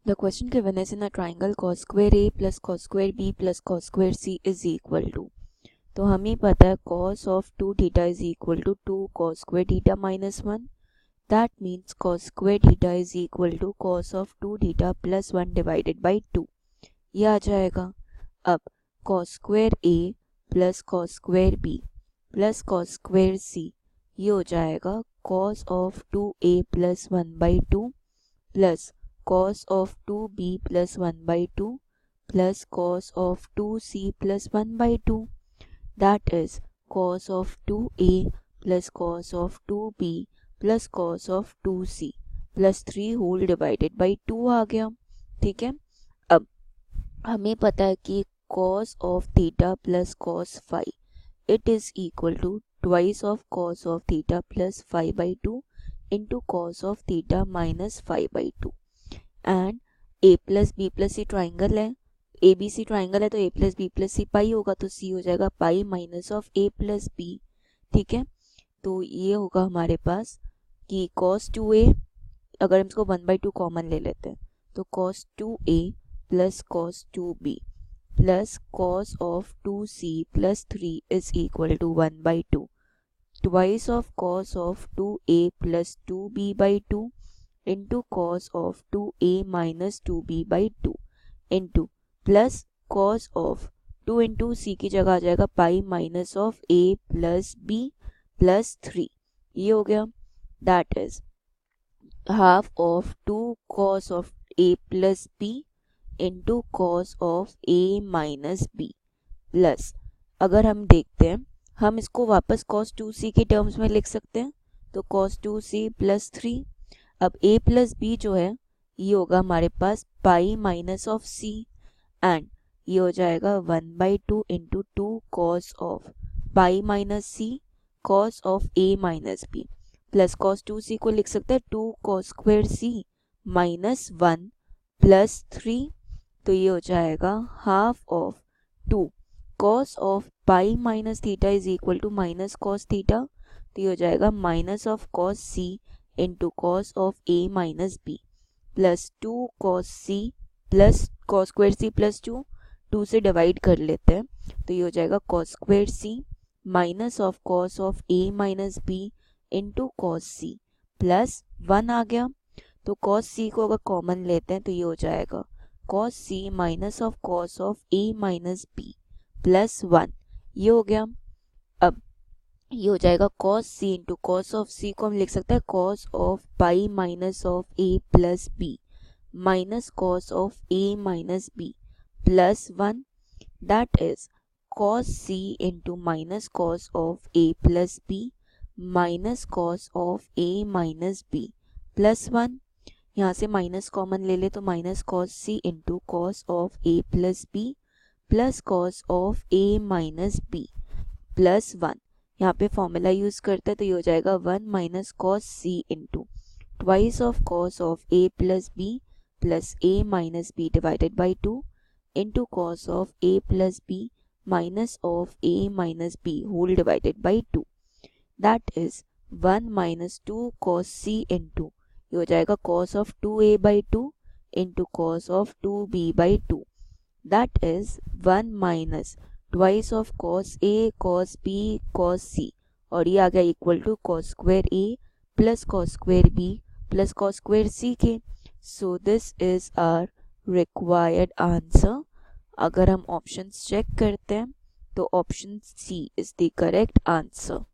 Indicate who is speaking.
Speaker 1: The question given is in a triangle cos square a plus cos square b plus cos square c is equal to, तो हमें पता है cos of 2 theta is equal to 2 cos square theta minus 1. That means cos square theta is equal to cos of 2 theta plus 1 divided by 2. ये आ जाएगा. अब cos square a plus cos square b plus cos square c ये हो जाएगा cos of 2a plus 1 by 2 plus cos of 2b plus 1 by 2 plus cos of 2c plus 1 by 2. That is cos of 2a plus cos of 2b plus cos of 2c plus 3 whole divided by 2 आ गया. ठीक है. अब हमें पता है कि cos of theta plus cos phi it is equal to twice of cos of theta plus phi by 2 into cos of theta minus phi by 2. And a plus B plus C triangle है, A B C triangle है तो a plus B plus C pi होगा तो c हो जाएगा pi minus of a plus B. ठीक है. तो ये होगा हमारे पास कि cos 2a, अगर हम इसको 1/2 कॉमन ले लेते हैं तो cos 2a plus cos 2b plus cos of 2c plus 3 is equal to 1/2 twice of cos of 2a plus 2b by 2 into cos of 2a minus 2b by 2 into plus cos of 2 into c की जगह आ जाएगा pi minus of a plus b plus 3. ये हो गया. That is half of 2 cos of a plus b into cos of a minus b plus, अगर हम देखते हैं हम इसको वापस cos 2c के टर्म्स में लिख सकते हैं तो cos 2c plus 3. अब a प्लस बी जो है ये होगा हमारे पास pi minus of c and ये हो जाएगा 1/2 into 2 cos of pi minus c cos of a minus b plus cos 2c को लिख सकते हैं 2 cos square c minus 1 plus 3. तो ये हो जाएगा half of 2 cos of pi minus theta is equal to minus cos theta. तो ये हो जाएगा minus of cos c into cos of a minus b plus 2 cos c plus cos square c plus 2 से divide कर लेते हैं तो ये हो जाएगा cos square c minus of cos of a minus b into cos c plus 1 आ गया. तो cos c को अगर कॉमन लेते हैं तो ये हो जाएगा cos c minus of cos of a minus b plus 1. ये हो गया. अब ये हो जाएगा cos c into cos of c को हम लिख सकते हैं cos of pi minus of a plus b minus cos of a minus b plus 1. That is cos c into minus cos of a plus b minus cos of a minus b plus 1. यहाँ से minus common ले ले तो minus cos c into cos of a plus b plus cos of a minus b plus 1. यहाँ पे formula use करते हैं तो ये हो जाएगा 1 minus cos C into twice of cos of A plus B plus A minus B divided by 2 into cos of A plus B minus of A minus B whole divided by 2. That is 1 minus 2 cos C into ये हो जाएगा cos of 2a by 2 into cos of 2b by 2. That is 1 minus twice of cos a cos b cos c और ये आ गया equal to cos square a plus cos square b plus cos square c के. So this is our required answer. अगर हम options check करते हैं तो option C is the correct answer.